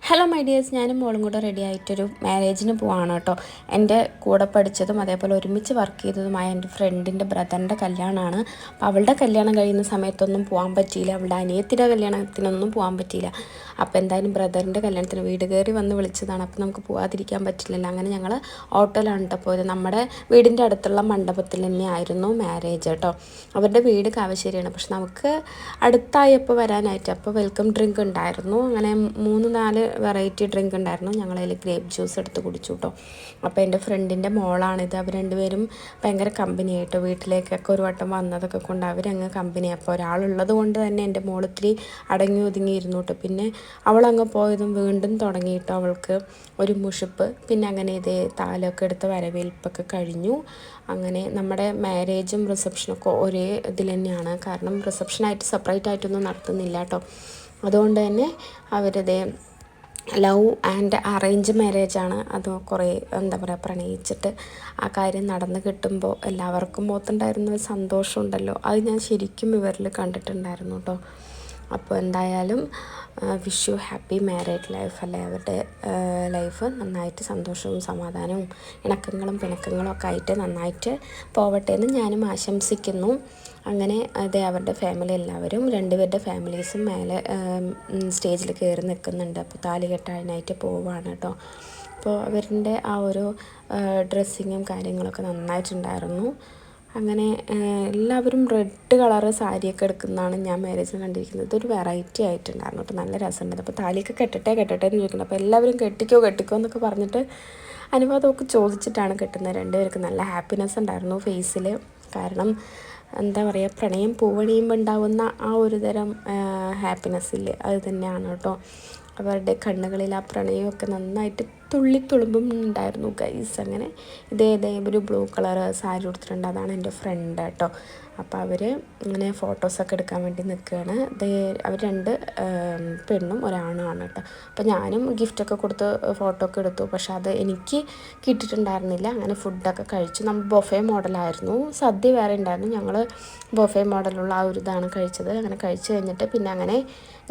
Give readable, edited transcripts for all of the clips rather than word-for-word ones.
Hello my dears, ഞാനും മോളും കൂടെ റെഡി ആയിട്ടൊരു മാരേജിന് പോവാണ് കേട്ടോ. എൻ്റെ കൂടെ പഠിച്ചതും അതേപോലെ ഒരുമിച്ച് വർക്ക് ചെയ്തതുമായ എൻ്റെ ഫ്രണ്ടിൻ്റെ ബ്രദറിൻ്റെ കല്യാണമാണ്. അപ്പോൾ അവളുടെ കല്യാണം കഴിയുന്ന സമയത്തൊന്നും പോകാൻ പറ്റിയില്ല, അവളുടെ അനിയത്തിൻ്റെ കല്യാണത്തിനൊന്നും പോകാൻ പറ്റിയില്ല. അപ്പോൾ എന്തായാലും ബ്രദറിൻ്റെ കല്യാണത്തിന് വീട് കയറി വന്ന് വിളിച്ചതാണ്, അപ്പോൾ നമുക്ക് പോകാതിരിക്കാൻ പറ്റില്ലല്ലോ. അങ്ങനെ ഞങ്ങൾ ഓട്ടോയിലാണ് കേട്ടോ പോയത്. നമ്മുടെ വീടിൻ്റെ അടുത്തുള്ള മണ്ഡപത്തിൽ തന്നെയായിരുന്നു മാരേജ് കേട്ടോ. അവരുടെ വീട് കാവശ്ശേരിയാണ്, പക്ഷെ നമുക്ക് അടുത്തായപ്പോൾ വരാനായിട്ട് അപ്പോൾ വെൽക്കം ഡ്രിങ്ക് ഉണ്ടായിരുന്നു. അങ്ങനെ 3-4 വെറൈറ്റി ഡ്രിങ്ക് ഉണ്ടായിരുന്നു. ഞങ്ങളതിൽ ഗ്രേപ്പ് ജ്യൂസ് എടുത്ത് കുടിച്ചു കേട്ടോ. അപ്പോൾ എൻ്റെ ഫ്രണ്ടിൻ്റെ മോളാണിത്. അവർ രണ്ടുപേരും ഭയങ്കര കമ്പനി ആയിട്ടോ. വീട്ടിലേക്കൊക്കെ ഒരു വട്ടം വന്നതൊക്കെ കൊണ്ട് അവരങ്ങ് കമ്പനി. അപ്പോൾ ഒരാളുള്ളത് കൊണ്ട് തന്നെ എൻ്റെ മോൾ ഇത്തിരി അടങ്ങി ഒതുങ്ങിയിരുന്നു കേട്ടോ. പിന്നെ അവളങ്ങ് പോയതും വീണ്ടും തുടങ്ങിയിട്ടോ അവൾക്ക് ഒരു മുഷിപ്പ്. പിന്നെ അങ്ങനെ ഇതേ താലമൊക്കെ എടുത്ത് വരവേൽപ്പൊക്കെ കഴിഞ്ഞു. അങ്ങനെ നമ്മുടെ മാരേജും റിസപ്ഷനൊക്കെ ഒരേ ഇതിൽ തന്നെയാണ്. കാരണം റിസപ്ഷനായിട്ട് സെപ്പറേറ്റ് ആയിട്ടൊന്നും നടത്തുന്നില്ല കേട്ടോ. അതുകൊണ്ട് തന്നെ അവരതേ ലവ് ആൻഡ് അറേഞ്ച് മാരേജാണ്. അത് കുറേ എന്താ പറയുക, പ്രണയിച്ചിട്ട് ആ കാര്യം നടന്ന് കിട്ടുമ്പോൾ എല്ലാവർക്കും മുഖത്തുണ്ടായിരുന്ന സന്തോഷമുണ്ടല്ലോ, അത് ഞാൻ ശരിക്കും ഇവരിൽ കണ്ടിട്ടുണ്ടായിരുന്നു കേട്ടോ. അപ്പോൾ എന്തായാലും wish you happy marriage life അല്ലേ. അവരുടെ ലൈഫ് നന്നായിട്ട് സന്തോഷവും സമാധാനവും ഇണക്കങ്ങളും പിണക്കങ്ങളും ഒക്കെ ആയിട്ട് നന്നായിട്ട് പോവട്ടെ എന്ന് ഞാനും ആശംസിക്കുന്നു. അങ്ങനെ അതേ അവരുടെ ഫാമിലി എല്ലാവരും രണ്ടുപേരുടെ ഫാമിലീസും മേലെ സ്റ്റേജിൽ കയറി നിൽക്കുന്നുണ്ട്. അപ്പോൾ താലി കെട്ടാനായിട്ട് പോവുകയാണ് കേട്ടോ. അപ്പോൾ അവരുടെ ആ ഒരു ഡ്രസ്സിങ്ങും കാര്യങ്ങളൊക്കെ നന്നായിട്ടുണ്ടായിരുന്നു. അങ്ങനെ എല്ലാവരും റെഡ് കളറ് സാരിയൊക്കെ എടുക്കുന്നതാണ് ഞാൻ മാരേജിന് കണ്ടിരിക്കുന്നത്. ഇതൊരു വെറൈറ്റി ആയിട്ടുണ്ടായിരുന്നു കേട്ടോ, നല്ല രസമുണ്ടായിരുന്നു. അപ്പോൾ താലിയൊക്കെ കെട്ടട്ടെ എന്ന് ചോദിക്കുന്നത്. അപ്പോൾ എല്ലാവരും കെട്ടിക്കോ എന്നൊക്കെ പറഞ്ഞിട്ട് അനുവാദമൊക്കെ ചോദിച്ചിട്ടാണ് കെട്ടുന്നത്. രണ്ടുപേർക്ക് നല്ല ഹാപ്പിനെസ് ഉണ്ടായിരുന്നു ഫേസിൽ. കാരണം എന്താ പറയുക, പ്രണയം പൂവണിയുമ്പോൾ ഉണ്ടാവുന്ന ആ ഒരു തരം ഹാപ്പിനെസ് ഇല്ലേ, അത് തന്നെയാണ് കേട്ടോ. അവരുടെ കണ്ണുകളിൽ ആ പ്രണയമൊക്കെ നന്നായിട്ട് തുള്ളിത്തുളുമ്പും ഉണ്ടായിരുന്നു ഗൈസ്. അങ്ങനെ ഇതേ ഒരു ബ്ലൂ കളർ സാരി കൊടുത്തിട്ടുണ്ട്, അതാണ് എൻ്റെ ഫ്രണ്ട് കേട്ടോ. അപ്പോൾ അവർ ഇങ്ങനെ ഫോട്ടോസൊക്കെ എടുക്കാൻ വേണ്ടി നിൽക്കുകയാണ്. അവർ 2 പെണ്ണും ഒരാണുമാണ് കേട്ടോ. അപ്പോൾ ഞാനും ഗിഫ്റ്റൊക്കെ കൊടുത്ത് ഫോട്ടോ ഒക്കെ എടുത്തു, പക്ഷെ അത് എനിക്ക് കിട്ടിയിട്ടുണ്ടായിരുന്നില്ല. അങ്ങനെ ഫുഡൊക്കെ കഴിച്ചു. നമ്മൾ ബൊഫേ മോഡലായിരുന്നു, സദ്യ വേറെ ഉണ്ടായിരുന്നു. ഞങ്ങൾ ബൊഫേ മോഡലുള്ള ആ ഒരു ഇതാണ് കഴിച്ചത്. അങ്ങനെ കഴിച്ച് കഴിഞ്ഞിട്ട് പിന്നെ അങ്ങനെ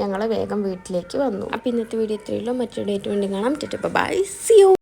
ഞങ്ങൾ വേഗം വീട്ടിലേക്ക് വന്നു. അപ്പോൾ ഇന്നത്തെ വീഡിയോ ഇത്രയുള്ളൂ. മറ്റൊരു ഡേറ്റ് വേണ്ടി കാണാം. Bye, see U.